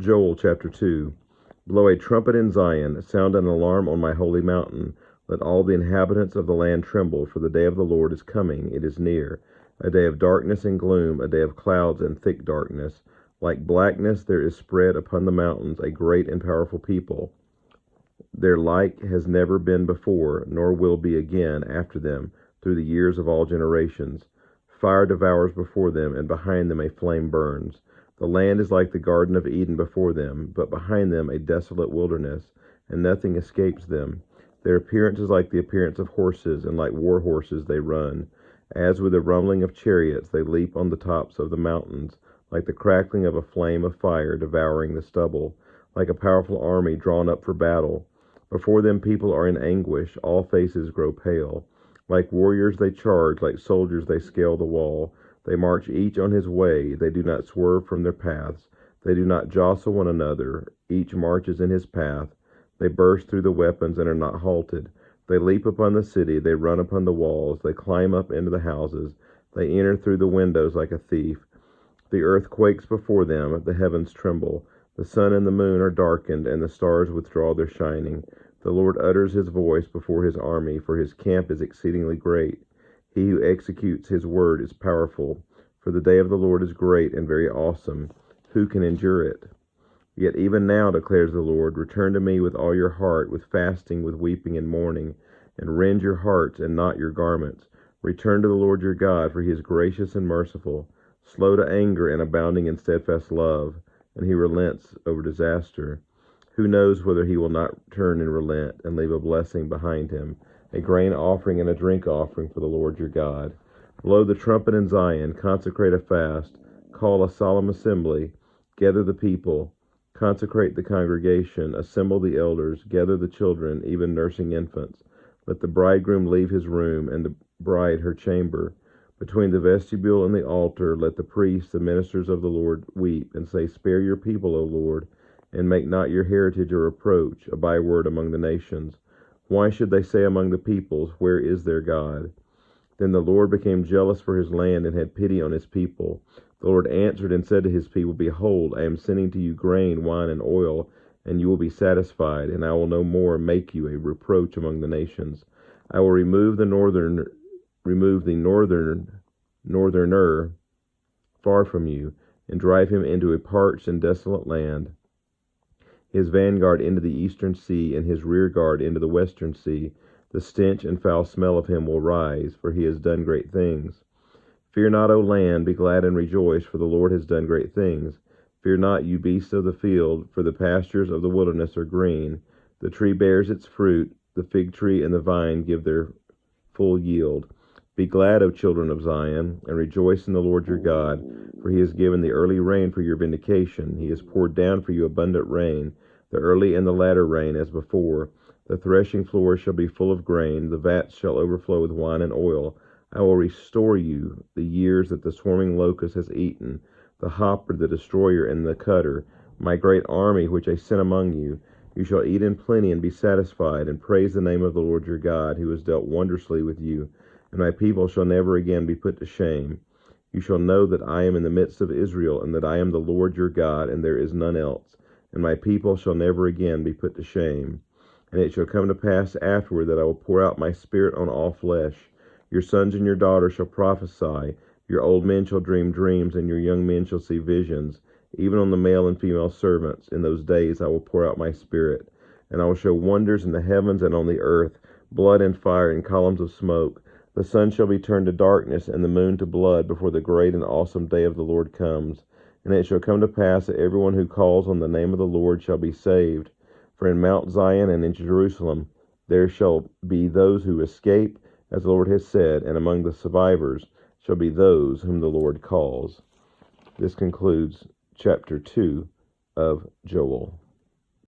Joel chapter 2. Blow a trumpet in Zion, sound an alarm on my holy mountain. Let all the inhabitants of the land tremble, for the day of the Lord is coming, it is near. A day of darkness and gloom, a day of clouds and thick darkness. Like blackness there is spread upon the mountains a great and powerful people. Their like has never been before, nor will be again after them, through the years of all generations. Fire devours before them, and behind them a flame burns. The land is like the Garden of Eden before them, but behind them a desolate wilderness, and nothing escapes them. Their appearance is like the appearance of horses, and like war horses they run. As with the rumbling of chariots they leap on the tops of the mountains, like the crackling of a flame of fire devouring the stubble, like a powerful army drawn up for battle. Before them people are in anguish, all faces grow pale. Like warriors they charge, like soldiers they scale the wall. They march each on his way, they do not swerve from their paths. They do not jostle one another, each marches in his path. They burst through the weapons and are not halted. They leap upon the city, they run upon the walls, they climb up into the houses. They enter through the windows like a thief. The earth quakes before them, the heavens tremble. The sun and the moon are darkened, and the stars withdraw their shining. The Lord utters his voice before his army, for his camp is exceedingly great. He who executes his word is powerful, for the day of the Lord is great and very awesome. Who can endure it? Yet even now, declares the Lord, return to me with all your heart, with fasting, with weeping and mourning, and rend your hearts and not your garments. Return to the Lord your God, for he is gracious and merciful, slow to anger and abounding in steadfast love, and he relents over disaster. Who knows whether he will not turn and relent and leave a blessing behind him, a grain offering and a drink offering for the Lord your God. Blow the trumpet in Zion, consecrate a fast, call a solemn assembly, gather the people, consecrate the congregation, assemble the elders, gather the children, even nursing infants. Let the bridegroom leave his room, and the bride her chamber. Between the vestibule and the altar, let the priests, the ministers of the Lord, weep, and say, Spare your people, O Lord, and make not your heritage a reproach, a byword among the nations. Why should they say among the peoples, Where is their God? Then the Lord became jealous for his land and had pity on his people. The Lord answered and said to his people, Behold, I am sending to you grain, wine, and oil, and you will be satisfied, and I will no more make you a reproach among the nations. I will remove the northerner far from you, and drive him into a parched and desolate land, his vanguard into the eastern sea, and his rear guard into the western sea. The stench and foul smell of him will rise, for he has done great things. Fear not, O land, be glad and rejoice, for the Lord has done great things. Fear not, you beasts of the field, for the pastures of the wilderness are green. The tree bears its fruit, the fig tree and the vine give their full yield. Be glad, O children of Zion, and rejoice in the Lord your God, for he has given the early rain for your vindication. He has poured down for you abundant rain, the early and the latter rain as before. The threshing floor shall be full of grain, the vats shall overflow with wine and oil. I will restore you the years that the swarming locust has eaten, the hopper, the destroyer, and the cutter, my great army which I sent among you. You shall eat in plenty and be satisfied, and praise the name of the Lord your God, who has dealt wondrously with you. And my people shall never again be put to shame. You shall know that I am in the midst of Israel, and that I am the Lord your God, and there is none else. And my people shall never again be put to shame. And it shall come to pass afterward that I will pour out my spirit on all flesh. Your sons and your daughters shall prophesy, your old men shall dream dreams, and your young men shall see visions. Even on the male and female servants, in those days I will pour out my spirit. And I will show wonders in the heavens and on the earth, blood and fire and columns of smoke. The sun shall be turned to darkness, and the moon to blood, before the great and awesome day of the Lord comes. And it shall come to pass that everyone who calls on the name of the Lord shall be saved. For in Mount Zion and in Jerusalem there shall be those who escape, as the Lord has said, and among the survivors shall be those whom the Lord calls. This concludes chapter 2 of Joel.